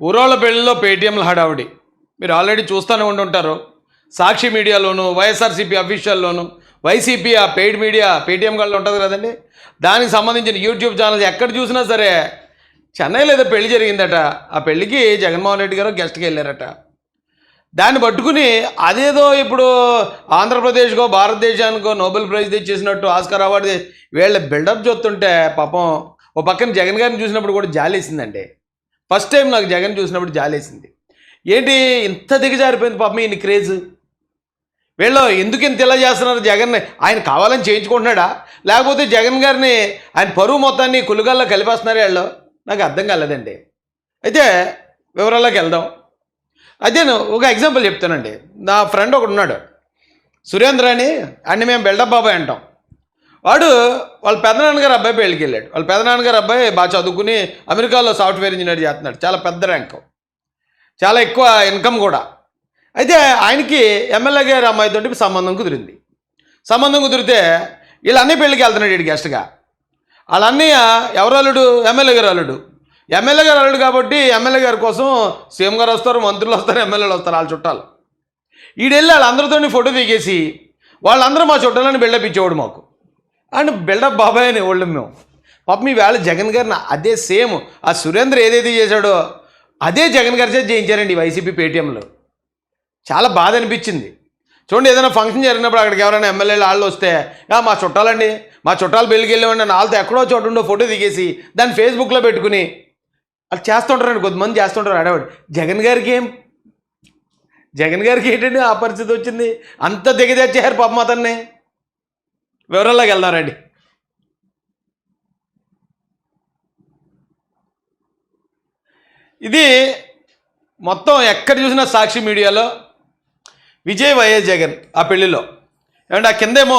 ఊరోళ్ళ పెళ్లిలో పేటీఎంల హడావుడి మీరు ఆల్రెడీ చూస్తూనే ఉండుంటారు. సాక్షి మీడియాలోను, వైఎస్ఆర్సీపీ అఫీషియల్లోను, వైసీపీ ఆ పెయిడ్ మీడియా పేటీఎం గాళ్ళు ఉంటుంది కదండి, దానికి సంబంధించిన యూట్యూబ్ ఛానల్స్ ఎక్కడ చూసినా సరే చెన్నైలో ఏదో పెళ్లి జరిగిందట. ఆ పెళ్లికి జగన్మోహన్ రెడ్డి గారు గెస్ట్కి వెళ్ళారట. దాన్ని పట్టుకుని అదేదో ఇప్పుడు ఆంధ్రప్రదేశ్కో భారతదేశానికో నోబెల్ ప్రైజ్ తెచ్చేసినట్టు ఆస్కార్ అవార్డు వీళ్ళ బిల్డప్ చూస్తుంటే పాపం ఓ పక్కన జగన్ గారిని చూసినప్పుడు కూడా జాలేసిందండి. ఫస్ట్ టైం నాకు జగన్ చూసినప్పుడు జాలేసింది. ఏంటి ఇంత దిగజారిపోయింది పాపం ఈయన క్రేజ్. వీళ్ళు ఎందుకు ఇంత ఇలా చేస్తున్నారు జగన్ని? ఆయన కావాలని చేయించుకుంటున్నాడా, లేకపోతే జగన్ గారిని ఆయన పరువు మొత్తాన్ని కులుగాల్లో కలిపేస్తున్నారు వీళ్ళు? నాకు అర్థం కాలేదండి. అయితే వివరాల్లోకి వెళ్దాం. అదే ఒక ఎగ్జాంపుల్ చెప్తానండి. నా ఫ్రెండ్ ఒకడు ఉన్నాడు, సురేంద్ర అని. అన్ని మేము బిల్డప్ బాబాయ్ అంటాం. వాడు వాళ్ళ పెదనాన్నగారు అబ్బాయి పెళ్ళికి వెళ్ళాడు. వాళ్ళ పెదనాన్నగారు అబ్బాయి బాగా చదువుకుని అమెరికాలో సాఫ్ట్వేర్ ఇంజనీర్ చేస్తున్నాడు. చాలా పెద్ద ర్యాంకు, చాలా ఎక్కువ ఇన్కమ్ కూడా. అయితే ఆయనకి ఎమ్మెల్యే గారి అమ్మాయితోటి సంబంధం కుదిరింది. సంబంధం కుదిరితే వీళ్ళ అన్నయ్య పెళ్ళికి వెళ్తున్నాడు వీడి గెస్ట్గా. వాళ్ళ అన్నయ్య ఎవరు అల్లుడు? ఎమ్మెల్యే గారు అల్లుడు. ఎమ్మెల్యే గారు అల్లుడు కాబట్టి ఎమ్మెల్యే గారి కోసం సీఎం గారు వస్తారు, మంత్రులు వస్తారు, ఎమ్మెల్యేలు వస్తారు, వాళ్ళ చుట్టాలు. వీడెళ్ళి వాళ్ళందరితో ఫోటో దిగేసి వాళ్ళందరూ మా చుట్టాలని బిల్డప్ ఇచ్చేవాడు మాకు. అండ్ బిల్డప్ బాబాయ్ అని వాళ్ళు మేము. పాపం ఈవేళ జగన్ గారిని అదే సేమ్ ఆ సురేంద్ర ఏదైతే చేశాడో అదే జగన్ గారి చేత చేయించారండి వైసీపీ పేటీఎంలో. చాలా బాధ అనిపించింది. చూడండి, ఏదైనా ఫంక్షన్ జరిగినప్పుడు అక్కడికి ఎవరైనా ఎమ్మెల్యేలు వాళ్ళు వస్తే మా చుట్టాలండి, మా చుట్టాలు పెళ్ళికి వెళ్ళేవాడిని వాళ్ళతో ఎక్కడో చోటు ఉండో ఫోటో దిగేసి దాన్ని ఫేస్బుక్లో పెట్టుకుని అది చేస్తుంటారండి. కొద్దిమంది చేస్తుంటారు ఆడవాడు. జగన్ గారికి ఏంటండి ఆ పరిస్థితి వచ్చింది? అంత దిగజార్చారు పాపం అతన్ని. వివరాల్లోకి వెళ్దారండి. ఇది మొత్తం ఎక్కడ చూసినా సాక్షి మీడియాలో విజయ్ వైఎస్ జగన్ ఆ పెళ్లిలో. ఏమంటే ఆ కిందేమో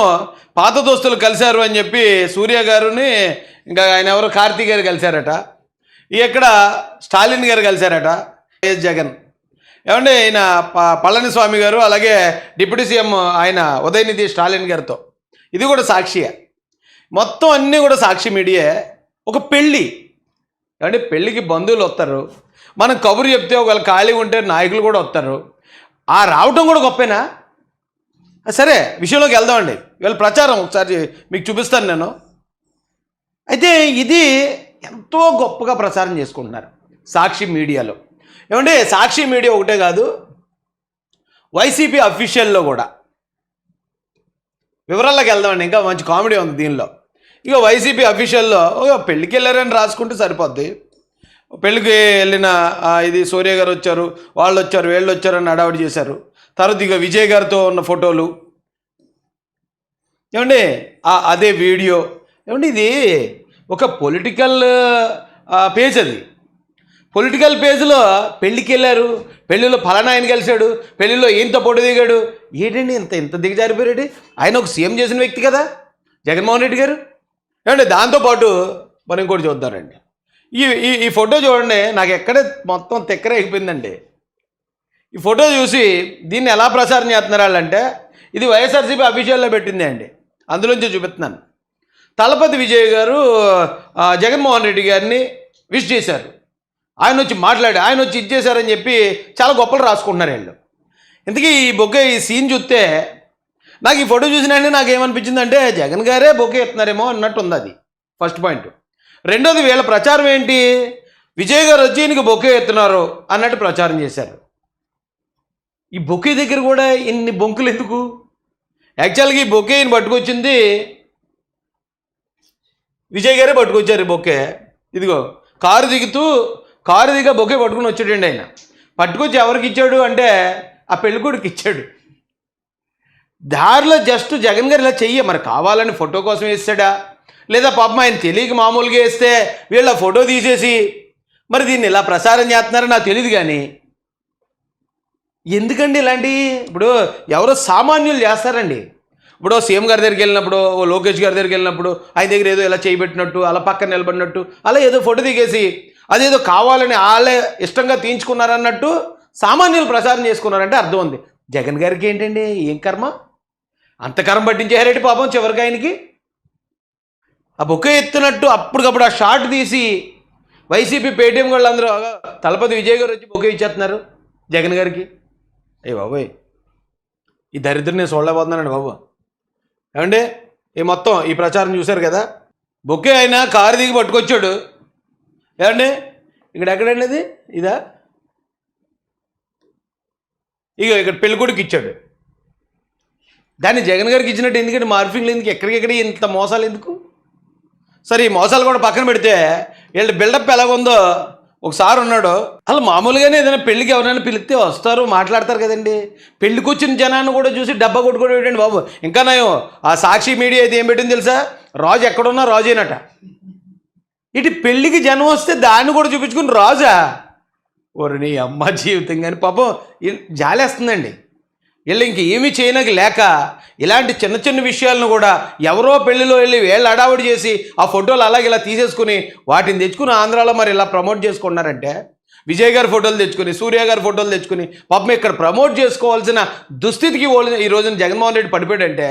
పాత దోస్తులు కలిశారు అని చెప్పి సూర్య గారుని ఇంకా ఆయన ఎవరో కార్తీక్ గారు కలిశారట. ఇక్కడ స్టాలిన్ గారు కలిశారట వైఎస్ జగన్. ఏమంటే ఆయన పళనిస్వామి గారు, అలాగే డిప్యూటీ సీఎం ఆయన ఉదయనిధి స్టాలిన్ గారితో. ఇది కూడా సాక్షియే. మొత్తం అన్నీ కూడా సాక్షి మీడియా. ఒక పెళ్ళి అంటే పెళ్ళికి బంధువులు వస్తారు, మనం కబురు చెప్తే ఒకవేళ ఖాళీ ఉంటే నాయకులు కూడా వస్తారు. ఆ రావటం కూడా గొప్పేనా? సరే, విషయంలోకి వెళ్దామండి. వీళ్ళ ప్రచారం ఒకసారి మీకు చూపిస్తాను నేను. అయితే ఇది ఎంతో గొప్పగా ప్రచారం చేసుకుంటున్నారు సాక్షి మీడియాలో. ఏమంటే సాక్షి మీడియా ఒకటే కాదు, వైసీపీ అఫీషియల్లో కూడా. వివరాల్లోకి వెళ్దామండి, ఇంకా మంచి కామెడీ ఉంది దీనిలో. ఇక వైసీపీ అఫీషియల్లో పెళ్ళికి వెళ్ళారని రాసుకుంటే సరిపోద్ది. పెళ్ళికి వెళ్ళిన ఇది సూర్య గారు వచ్చారు, వాళ్ళు వచ్చారు, వీళ్ళు వచ్చారని హడావిడి చేశారు. తర్వాత ఇక విజయ్ గారితో ఉన్న ఫోటోలు. ఏమండి అదే వీడియో. ఏమండి ఇది ఒక పొలిటికల్ పేజ్. అది పొలిటికల్ పేజ్లో పెళ్ళికి వెళ్ళారు, పెళ్ళిలో ఫలానా ఆయన కలిశాడు, పెళ్ళిలో ఈయంతో ఫోటో దిగాడు. ఏంటండి ఇంత దిగజారిపోయాడు? ఆయన ఒక సీఎం చేసిన వ్యక్తి కదా జగన్మోహన్ రెడ్డి గారు. ఏమండి దాంతోపాటు మనం ఇంకోటి చూద్దారండి. ఈ ఫోటో చూడండి, నాకు ఎక్కడే మొత్తం తెక్కరైపోయిందండి. ఈ ఫోటో చూసి దీన్ని ఎలా ప్రచారం చేస్తున్నారు వాళ్ళంటే, ఇది వైఎస్ఆర్సీపీ అఫీషియల్లో పెట్టిందే అండి, అందులోంచి చూపిస్తున్నాను. తలపతి విజయ్ గారు జగన్మోహన్ రెడ్డి గారిని విష్ చేశారు. ఆయన వచ్చి మాట్లాడి ఆయన వచ్చి ఇచ్చేశారని చెప్పి చాలా గొప్పలు రాసుకుంటున్నారు వీళ్ళు. ఇంతకీ ఈ బొకే ఈ సీన్ చూస్తే నాకు ఈ ఫోటో చూసినండి నాకు ఏమనిపించిందంటే జగన్ గారే బొకే ఎత్తున్నారేమో అన్నట్టు ఉంది. అది ఫస్ట్ పాయింట్. రెండోది, వీళ్ళ ప్రచారం ఏంటి? విజయ్ గారు వచ్చి ఈయనకి బొకే ఎత్తున్నారు అన్నట్టు ప్రచారం చేశారు. ఈ బొకే దగ్గర కూడా ఇన్ని బొంకులు ఎందుకు? యాక్చువల్గా ఈ బొకే ఈయన పట్టుకొచ్చింది విజయ్ గారే పట్టుకొచ్చారు. ఈ బొకే ఇదిగో కారు దిగా బొకే పట్టుకుని వచ్చాడండి ఆయన. పట్టుకొచ్చి ఎవరికి ఇచ్చాడు అంటే ఆ పెళ్ళికొడుకు ఇచ్చాడు. దారిలో జస్ట్ జగన్ గారు ఇలా చెయ్యి మరి కావాలని ఫోటో కోసం వేస్తాడా, లేదా పాపం ఆయన తెలియక మామూలుగా వేస్తే వీళ్ళ ఫోటో తీసేసి మరి దీన్ని ఇలా ప్రసారం చేస్తున్నారో నాకు తెలియదు. కానీ ఎందుకండి ఇలాంటివి? ఇప్పుడు ఎవరో సామాన్యులు చేస్తారండి. ఇప్పుడు సీఎం గారి దగ్గరికి వెళ్ళినప్పుడు, లోకేష్ గారి దగ్గరికి వెళ్ళినప్పుడు ఆయన దగ్గర ఏదో ఇలా చేయబెట్టినట్టు, అలా పక్కన నిలబడినట్టు, అలా ఏదో ఫోటో దిగేసి అదేదో కావాలని వాళ్ళే ఇష్టంగా తీయించుకున్నారన్నట్టు సామాన్యులు ప్రచారం చేసుకున్నారంటే అర్థం ఉంది. జగన్ గారికి ఏంటండి ఏం కర్మ? అంత కర్మ పట్టించేహారేటి పాపం చివరికి ఆయనకి. ఆ బొకే ఎత్తునట్టు అప్పటికప్పుడు ఆ షాట్ తీసి వైసీపీ పేటీఎం వాళ్ళు అందరూ తలపతి విజయ్ గారు వచ్చి బొకే ఇచ్చేస్తున్నారు జగన్ గారికి. అయ్యి బాబోయ్, ఈ దరిద్రం నేను చూడలేకపోతున్నానండి బాబు. ఏమండి ఈ మొత్తం ఈ ప్రచారం చూశారు కదా, బొకే అయినా కారు దిగి పట్టుకొచ్చాడు. ఏమండి ఇక్కడ ఎక్కడండి అది, ఇదా, ఇక ఇక్కడ పెళ్ళికొడుకు ఇచ్చాడు. దాన్ని జగన్ గారికి ఇచ్చినట్టు ఎందుకంటే మార్ఫింగ్లు ఎందుకు, ఎక్కడికెక్కడ ఇంత మోసాలు ఎందుకు? సరే ఈ మోసాలు కూడా పక్కన పెడితే వీళ్ళ బిల్డప్ ఎలాగుందో ఒకసారి ఉన్నాడు. అసలు మామూలుగానే ఏదైనా పెళ్ళికి ఎవరైనా పిలిస్తే వస్తారు, మాట్లాడతారు కదండి. పెళ్ళికి వచ్చిన జనాన్ని కూడా చూసి డబ్బా కొట్టుకోవడం ఏంటండి బాబు. ఇంకా నయం ఆ సాక్షి మీడియా అయితే ఏం పెట్టింది తెలుసా, రాజు ఎక్కడున్నా రాజేనట. ఇటు పెళ్ళికి జనం వస్తే దాన్ని కూడా చూపించుకుని రాజా, ఓరి నీ అమ్మ జీవితం. కానీ పాపం జాలేస్తుందండి. వీళ్ళు ఇంక ఏమీ చేయనకి లేక ఇలాంటి చిన్న చిన్న విషయాలను కూడా ఎవరో పెళ్లిలో వెళ్ళి వీళ్ళు అడావుడి చేసి ఆ ఫోటోలు అలాగే ఇలా తీసేసుకుని వాటిని తెచ్చుకుని ఆంధ్రాలో మరి ఇలా ప్రమోట్ చేసుకున్నారంటే, విజయ్ గారి ఫోటోలు తెచ్చుకుని సూర్య గారి ఫోటోలు తెచ్చుకుని పాపం ఇక్కడ ప్రమోట్ చేసుకోవాల్సిన దుస్థితికి ఈ రోజున జగన్మోహన్ రెడ్డి పడిపోయాడంటే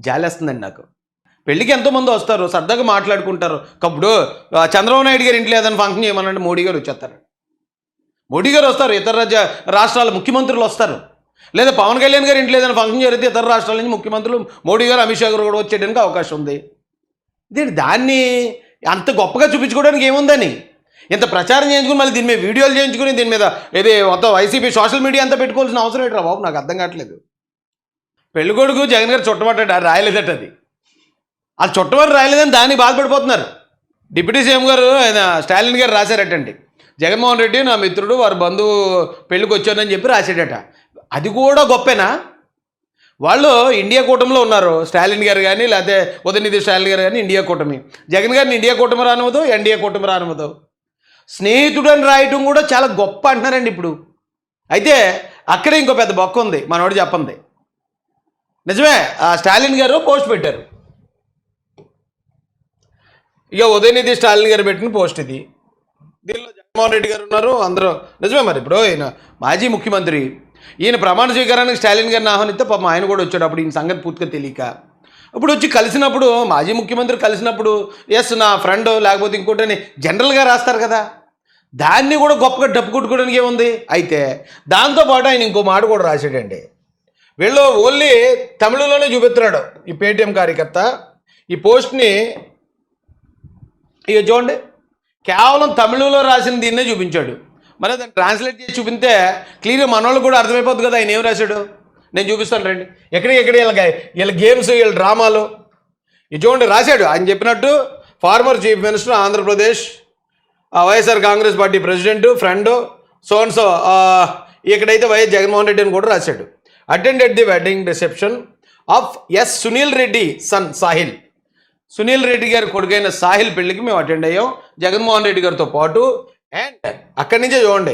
జాలేస్తుందండి నాకు. పెళ్ళికి ఎంతోమంది వస్తారు, సరదాగా మాట్లాడుకుంటారు. అప్పుడు చంద్రబాబు నాయుడు గారి ఇంట్లో ఏదైనా ఫంక్షన్ చేయమనంటే మోడీ గారు వచ్చేస్తారు. మోడీ గారు వస్తారు, ఇతర రాష్ట్రాల ముఖ్యమంత్రులు వస్తారు. లేదా పవన్ కళ్యాణ్ గారి ఇంట్లో ఏదైనా ఫంక్షన్ జరిగితే ఇతర రాష్ట్రాల నుంచి ముఖ్యమంత్రులు మోడీ గారు అమిత్ షా గారు కూడా వచ్చేయడానికి అవకాశం ఉంది. దాన్ని అంత గొప్పగా చూపించుకోవడానికి ఏముందని ఇంత ప్రచారం చేయించుకుని మళ్ళీ దీని మీద వీడియోలు చేయించుకుని దీని మీద ఇది మొత్తం వైసీపీ సోషల్ మీడియా అంతా పెట్టుకోవాల్సిన అవసరం ఏంట్రా బాబు, నాకు అర్థం కావట్లేదు. పెళ్ళికొడుకు జగన్ గారు చుట్టమట్టాడు, రాయలేదట. అది చుట్టమని రాయలేదని దాన్ని బాధపడిపోతున్నారు. డిప్యూటీ సీఎం గారు ఆయన స్టాలిన్ గారు రాశారటండి, జగన్మోహన్ రెడ్డి నా మిత్రుడు వారి బంధువు పెళ్ళికి వచ్చానని చెప్పి రాశాడట. అది కూడా గొప్పేనా? వాళ్ళు ఇండియా కూటమిలో ఉన్నారు, స్టాలిన్ గారు కానీ లేకపోతే ఉదయనిధి స్టాలిన్ గారు కానీ ఇండియా కూటమి. జగన్ గారిని ఇండియా కూటమి రానివ్వదు, ఎన్డీఏ కూటమి రానివ్వదు. స్నేహితుడని రాయటం కూడా చాలా గొప్ప అంటున్నారండి ఇప్పుడు. అయితే అక్కడే ఇంకో పెద్ద బొక్క ఉంది, మనోడు చెప్పండి. నిజమే, ఆ స్టాలిన్ గారు పోస్ట్ పెట్టారు. ఇక ఉదయనిధి స్టాలిన్ గారు పెట్టిన పోస్ట్ ఇది. దీనిలో జగన్మోహన్ రెడ్డి గారు ఉన్నారు, అందరూ నిజమే. మరి ఇప్పుడు ఈయన మాజీ ముఖ్యమంత్రి, ఈయన ప్రమాణ స్వీకారానికి స్టాలిన్ గారిని ఆహ్వానిస్తే పాపం ఆయన కూడా వచ్చాడు. అప్పుడు ఈయన సంగతి పూర్తిగా తెలియక ఇప్పుడు వచ్చి కలిసినప్పుడు, మాజీ ముఖ్యమంత్రి కలిసినప్పుడు ఎస్ నా ఫ్రెండ్ లేకపోతే ఇంకోటని జనరల్గా రాస్తారు కదా, దాన్ని కూడా గొప్పగా డప్పు కొట్టుకోవడానికి ఏముంది. అయితే దాంతోపాటు ఆయన ఇంకో మాట కూడా రాశాడండి. వీళ్ళు ఓన్లీ తమిళలోనే చూపిస్తున్నాడు ఈ పేటీఎం కార్యకర్త. ఈ పోస్ట్ని ఇక చూడండి, కేవలం తమిళలో రాసిన దీన్నే చూపించాడు. మరి దాన్ని ట్రాన్స్లేట్ చేసి చూపిస్తే క్లియర్గా మనోళ్ళు కూడా అర్థమైపోద్ది కదా ఆయన ఏం రాశాడు. నేను చూపిస్తాను రండి. ఎక్కడెక్కడ వీళ్ళ గేమ్స్, వీళ్ళ డ్రామాలు ఇది చూడండి. రాశాడు ఆయన చెప్పినట్టు, former chief minister Andhra Pradesh, YSR Congress party president, friend so ఇక్కడైతే వైఎస్ జగన్మోహన్ రెడ్డి అని కూడా రాశాడు. Attended the wedding reception of yes Sunil Reddy sun Sahil. Sunil Reddy గారి కొడుకైన సాహిల్ పెళ్లికి మేము అటెండ్ అయ్యాం జగన్మోహన్ రెడ్డి గారితో పాటు. అండ్ అక్కడి నుంచే చూడండి,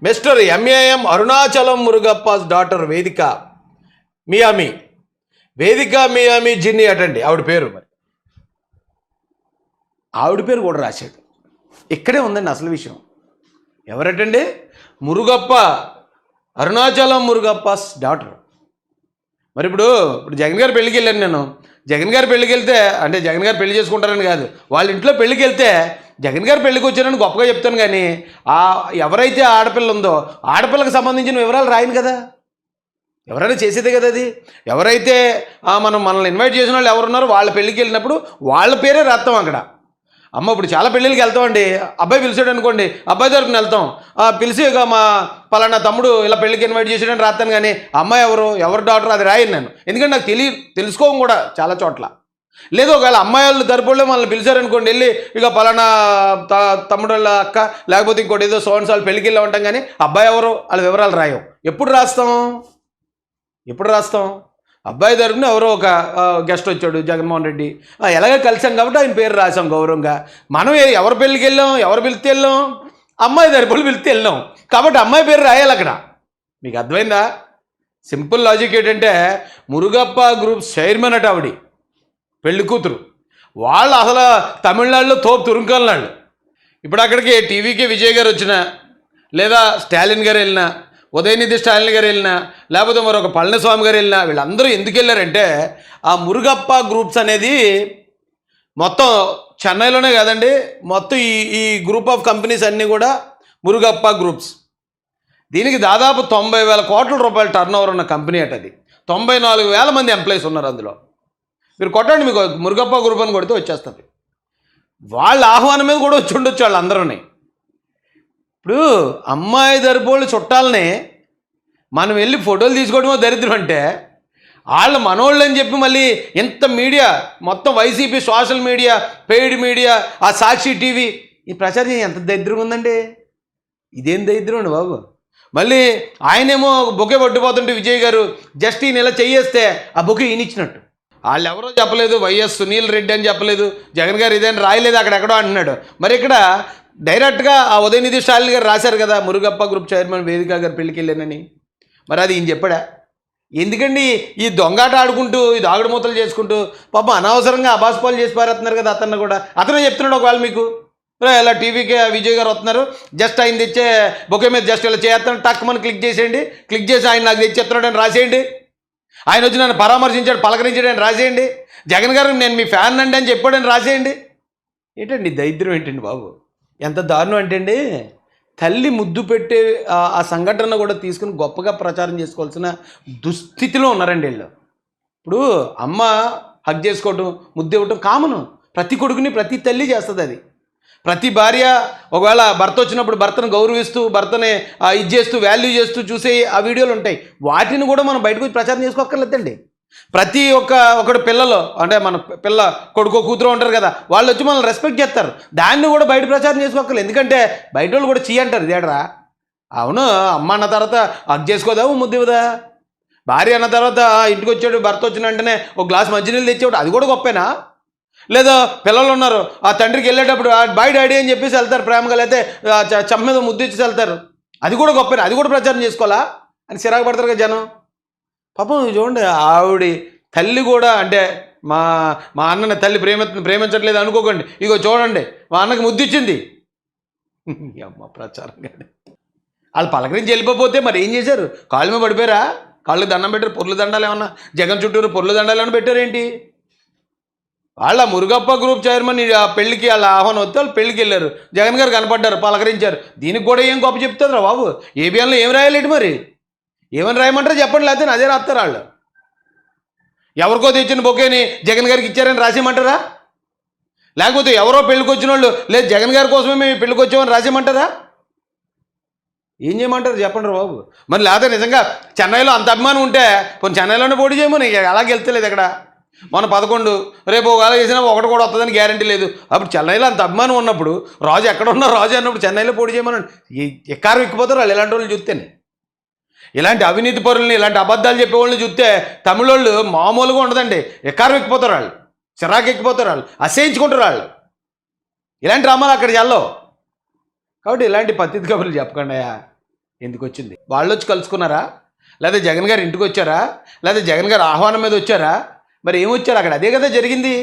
మిస్టర్ ఎంఏఎం అరుణాచలం మురుగప్పాస్ డాటర్ వేదిక మియామి, వేదిక మియామి జిన్ని అటండి ఆవిడ పేరు. మరి ఆవిడ పేరు కూడా రాశాడు. ఇక్కడే ఉందండి అసలు విషయం. ఎవరటండి? మురుగప్ప, అరుణాచలం మురుగప్పాస్ డాటర్. మరి ఇప్పుడు జగన్ గారి పెళ్ళికి వెళ్ళాను నేను. జగన్ గారి పెళ్ళికి వెళ్తే అంటే జగన్ గారు పెళ్లి చేసుకుంటారని కాదు, వాళ్ళ ఇంట్లో పెళ్ళికి వెళ్తే జగన్ గారి పెళ్ళికి వచ్చారని గొప్పగా చెప్తాను. కానీ ఎవరైతే ఆడపిల్ల ఉందో ఆడపిల్లకి సంబంధించిన వివరాలు రాయను కదా, ఎవరైనా చేసేదే కదా అది. ఎవరైతే మనల్ని ఇన్వైట్ చేసిన వాళ్ళు ఎవరున్నారో వాళ్ళ పెళ్ళికి వెళ్ళినప్పుడు వాళ్ళ పేరే రాస్తాం అక్కడ. అమ్మ ఇప్పుడు చాలా పెళ్ళిళ్ళకి వెళ్తామండి, అబ్బాయి పిలిచాడు అనుకోండి, అబ్బాయి తరపున వెళ్తాం, పిలిచి ఇక మా పలానా తమ్ముడు ఇలా పెళ్ళికి ఇన్వైట్ చేసాడని రాస్తాను. కానీ అమ్మాయి ఎవరు డాక్టర్ అది రాయను నేను, ఎందుకంటే నాకు తెలుసుకోం కూడా చాలా చోట్ల. లేదు ఒకవేళ అమ్మాయి వాళ్ళు తరపులో మనల్ని పిలిచారనుకోండి, వెళ్ళి ఇక పలానా తమ్ముడు వాళ్ళ అక్క లేకపోతే ఇంకోటి ఏదో సోన్స్ వాళ్ళు పెళ్ళికి వెళ్ళి ఉంటాం. కానీ అబ్బాయి ఎవరు వాళ్ళ వివరాలు రాయం. ఎప్పుడు రాస్తాం? అబ్బాయి తరపున ఎవరో ఒక గెస్ట్ వచ్చాడు జగన్మోహన్ రెడ్డి, ఎలాగ కలిసాం కాబట్టి ఆయన పేరు రాసాం గౌరవంగా. మనం ఎవరి పెళ్ళికి వెళ్ళాం, ఎవరు పిలిస్తే వెళ్ళాం, అమ్మాయి తరపులు పిలిస్తే వెళ్ళాం కాబట్టి అమ్మాయి పేరు రాయాలి అక్కడ. మీకు అర్థమైందా? సింపుల్ లాజిక్ ఏంటంటే, మురుగప్ప గ్రూప్ చైర్మన్ అట ఆవిడ, పెళ్లి కూతురు. వాళ్ళు అసలు తమిళనాడులో తోపు తురుంకల్నాళ్ళు. ఇప్పుడు అక్కడికి టీవీకి విజయ్ గారు వచ్చినా, లేదా స్టాలిన్ గారు వెళ్ళినా, ఉదయనిధి స్టాలిన్ గారు వెళ్ళినా, లేకపోతే మరొక పళనిస్వామి గారు వెళ్ళినా, వీళ్ళందరూ ఎందుకు వెళ్ళారంటే ఆ మురుగప్ప గ్రూప్స్ అనేది మొత్తం చెన్నైలోనే కాదండి, మొత్తం ఈ ఈ గ్రూప్ ఆఫ్ కంపెనీస్ అన్నీ కూడా మురుగప్ప గ్రూప్స్. దీనికి దాదాపు 90,000 కోట్ల రూపాయల టర్న్ ఓవర్ ఉన్న కంపెనీ అట అది. 94,000 మంది ఎంప్లాయీస్ ఉన్నారు అందులో. మీరు కొట్టండి, మీకు మురుగప్ప గ్రూప్ అని కొడితే వచ్చేస్తుంది. వాళ్ళ ఆహ్వానం మీద కూడా వచ్చి ఉండొచ్చు వాళ్ళందరూని. ఇప్పుడు అమ్మాయి దరిపోళ్ళు చుట్టాలనే మనం వెళ్ళి ఫోటోలు తీసుకోవడమో దరిద్రం అంటే, వాళ్ళ మనోళ్ళు అని చెప్పి మళ్ళీ ఇంత మీడియా మొత్తం YCP social media, paid media, ఆ సాక్షి టీవీ ఈ ప్రచారం ఎంత దరిద్రం ఉందండి. ఇదేం దరిద్రం అండి బాబు. మళ్ళీ ఆయనేమో బొకే పట్టుపోతుంటే విజయ్ గారు జస్ట్ ఈయన ఇలా చెయ్యేస్తే ఆ బొకే ఈయనిచ్చినట్టు. వాళ్ళు ఎవరో చెప్పలేదు, వైఎస్ సునీల్ రెడ్డి అని చెప్పలేదు, జగన్ గారు ఇదేని రాయలేదు, అక్కడెక్కడో అంటున్నాడు. మరి ఇక్కడ డైరెక్ట్గా ఆ ఉదయనిధి స్టాలిన్ గారు రాశారు కదా, మురుగప్ప గ్రూప్ చైర్మన్ వేదిక గారు పెళ్ళికి వెళ్ళానని. మరి అది ఈయన చెప్పాడా? ఎందుకండి ఈ దొంగాట ఆడుకుంటూ, ఈ దాగుడు మూతలు చేసుకుంటూ పాపం అనవసరంగా అబాస్పాలు చేసి పారేస్తున్నారు కదా. అతను కూడా అతనే చెప్తున్నాడు ఒకవేళ మీకు, ఇలా టీవీకి విజయ్ గారు వస్తున్నారు, జస్ట్ ఆయన తెచ్చే బొకే మీద జస్ట్ ఇలా చేస్తాను, టక్ మనం క్లిక్ చేసేయండి, క్లిక్ చేసి ఆయన నాకు తెచ్చేస్తున్నాడు అని రాసేయండి. ఆయన వచ్చి నన్ను పరామర్శించాడు, పలకరించాడు అని రాసేయండి. జగన్ గారు నేను మీ ఫ్యాన్ అండి అని చెప్పాడని రాసేయండి. ఏంటండి దరిద్రం ఏంటండి బాబు. ఎంత దారుణం అంటే అండి, తల్లి ముద్దు పెట్టే ఆ సంఘటన కూడా తీసుకుని గొప్పగా ప్రచారం చేసుకోవాల్సిన దుస్థితిలో ఉన్నారండి వీళ్ళు. ఇప్పుడు అమ్మ హగ్ చేసుకోవటం, ముద్దు ఇవ్వటం కామను. ప్రతి కొడుకుని ప్రతి తల్లి చేస్తుంది అది. ప్రతి భార్య ఒకవేళ భర్త వచ్చినప్పుడు భర్తను గౌరవిస్తూ, భర్తని ఇది చేస్తూ, వాల్యూ చేస్తూ చూసే ఆ వీడియోలు ఉంటాయి. వాటిని కూడా మనం బయటకు వచ్చి ప్రచారం చేసుకోక్కర్లేదండి. ప్రతి ఒకటి పిల్లలు అంటే మన పిల్ల కొడుకో కూతురు ఉంటారు కదా, వాళ్ళు వచ్చి మనల్ని రెస్పెక్ట్ చేస్తారు. దాన్ని కూడా బయట ప్రచారం చేసుకోక్కర్లేదు. ఎందుకంటే బయట వాళ్ళు కూడా అంటారు ఇదేడరా. అవును, అమ్మ అన్న తర్వాత హగ్ చేసుకోదా, ముద్దు ఇవ్వదా? భార్య అన్న తర్వాత ఇంటికి వచ్చాడు, భర్త వచ్చిన వెంటనే ఒక గ్లాస్ మంచినీళ్ళు తెచ్చేవాడు, అది కూడా గొప్పేనా? లేదా పిల్లలు ఉన్నారు, ఆ తండ్రికి వెళ్ళేటప్పుడు బాయ్ డాడీ అని చెప్పేసి వెళ్తారు ప్రేమగా, లేకపోతే చెంప మీద ముద్దు ఇచ్చి వెళ్తారు, అది కూడా గొప్పేనా? అది కూడా ప్రచారం చేసుకోవాలా అని చిరాకు పడతారు కదా జనం. పాపం చూడండి, ఆవిడ తల్లి కూడా అంటే మా మా అన్నని తల్లి ప్రేమించట్లేదు అనుకోకండి. ఇగో చూడండి, మా అన్నకి ముద్దు ఇచ్చింది. అమ్మ ప్రచారం కానీ వాళ్ళు పలకరించి వెళ్ళిపోతే మరి ఏం చేశారు? కాళ్ళ మీద పడిపోయారా? కాళ్ళకి దండం పెట్టారు? పొర్లు దండాలు ఏమన్నా జగన్ చుట్టూరు పొర్లు దండాలు ఏమన్నా పెట్టారేంటి? వాళ్ళ మురుగప్ప గ్రూప్ చైర్మన్ ఆ పెళ్ళికి వాళ్ళ ఆహ్వానం వస్తే వాళ్ళు పెళ్ళికి వెళ్ళారు, జగన్ గారు కనపడ్డారు, పలకరించారు. దీనికి కూడా ఏం గొప్ప చెప్తారా బాబు? ఏబిఎన్లో ఏం రాయాలేంటి మరి? ఏమని రాయమంటారో చెప్పండి, లేకపోతే అదే రాస్తారు వాళ్ళు. ఎవరికో తెచ్చిన బొకేని జగన్ గారికి ఇచ్చారని రాసేయమంటారా? లేకపోతే ఎవరో పెళ్ళికి వచ్చిన వాళ్ళు లేదు జగన్ గారి కోసమే మేము పెళ్ళికి వచ్చామని రాసేయమంటారా? ఏం చేయమంటారు చెప్పండి బాబు. మరి లేకపోతే నిజంగా చెన్నైలో అంత అభిమానం ఉంటే కొన్ని చెన్నైలోనే పోటీ చేయమని, అలాగే వెళ్తలేదు ఇక్కడ. మన 11 రేపు ఒకవేళ చేసినా ఒకటి కూడా వస్తుందని గ్యారంటీ లేదు. అప్పుడు చెన్నైలో అంత అభిమానం ఉన్నప్పుడు, రాజు ఎక్కడ ఉన్నా రాజు అన్నప్పుడు చెన్నైలో పోటీ చేయమని ఎక్కారు ఎక్కిపోతారు వాళ్ళు. ఇలాంటి వాళ్ళని చూస్తేనే, ఇలాంటి అవినీతి పరులని, ఇలాంటి అబద్ధాలు చెప్పేవాళ్ళని చూస్తే తమిళోళ్ళు మామూలుగా ఉండదండి. ఎక్కారు ఎక్కిపోతారు వాళ్ళు, చిరాకు ఎక్కిపోతారు వాళ్ళు, అసహించుకుంటారు వాళ్ళు. ఇలాంటి డ్రామాలు అక్కడ చెల్లవు. కాబట్టి ఇలాంటి పద్ధతి కబుర్లు చెప్పకండి. ఎందుకు వచ్చింది? వాళ్ళు వచ్చి కలుసుకున్నారా? లేదా జగన్ గారు ఇంటికి వచ్చారా? లేదా జగన్ గారు ఆహ్వానం మీద వచ్చారా? మరి ఏమొచ్చారు అక్కడ? అదే కదా జరిగింది.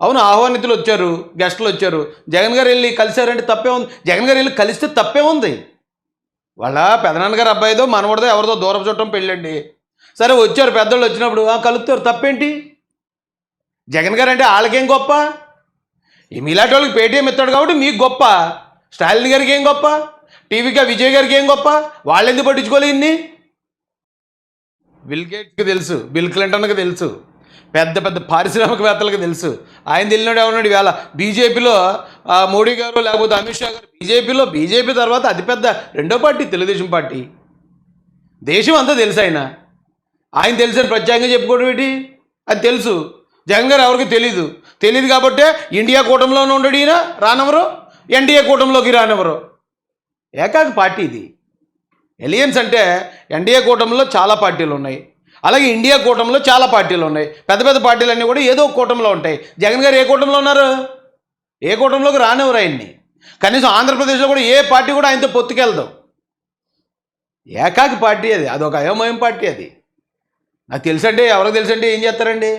అవును, ఆహ్వానితులు వచ్చారు, గెస్టులు వచ్చారు, జగన్ గారు వెళ్ళి కలిశారంటే తప్పే ఉంది. జగన్ గారు వెళ్ళి కలిస్తే తప్పే ఉంది. వాళ్ళ పెదనాన్నగారు అబ్బాయిదో మనవడదో ఎవరిదో దూరపు చుట్టం పెళ్ళండి. సరే వచ్చారు, పెద్దోళ్ళు వచ్చినప్పుడు కలుపుతారు, తప్పేంటి? జగన్ గారు అంటే వాళ్ళకేం గొప్ప? మీలాంటి వాళ్ళకి పేటీఎం ఇస్తాడు కాబట్టి మీకు గొప్ప. స్టాలిన్ గారికి ఏం గొప్ప? టీవీగా విజయ్ గారికి ఏం గొప్ప? వాళ్ళు ఎందుకు పట్టించుకోలేదు ఇన్ని? బిల్ గేట్స్కి తెలుసు, బిల్ క్లింటన్కి తెలుసు, పెద్ద పెద్ద పారిశ్రామికవేత్తలకు తెలుసు. ఆయన తెలియనాడు ఏమన్నాడు? ఇవాళ బీజేపీలో మోడీ గారు లేకపోతే అమిత్ షా గారు బీజేపీ తర్వాత అతిపెద్ద రెండో పార్టీ తెలుగుదేశం పార్టీ. దేశం అంతా తెలుసు ఆయన తెలిసిన ప్రత్యేకంగా చెప్పుకోవడం ఏంటి? అది తెలుసు. జగన్ గారు ఎవరికి తెలియదు కాబట్టే ఇండియా కూటమిలోనే ఉండడు ఈయన, రానెవరు, ఎన్డీఏ కూటమిలోకి రానెవరు. ఏకాకి పార్టీ ఇది. ఎలియన్స్ అంటే ఎన్డీఏ కూటమిలో చాలా పార్టీలు ఉన్నాయి, అలాగే ఇండియా కూటమిలో చాలా పార్టీలు ఉన్నాయి. పెద్ద పెద్ద పార్టీలన్నీ కూడా ఏదో ఒక కూటమిలో ఉంటాయి. జగన్ గారు ఏ కూటమిలో ఉన్నారు? ఏ కూటమిలోకి రానివ్వరు ఆయన్ని. కనీసం ఆంధ్రప్రదేశ్లో కూడా ఏ పార్టీ కూడా ఆయనతో పొత్తుకెళ్దాం. ఏకాకి పార్టీ అది, అదొక అయోమయం పార్టీ అది. నాకు తెలుసండి, ఎవరికి తెలుసండి ఏం చేస్తారండి?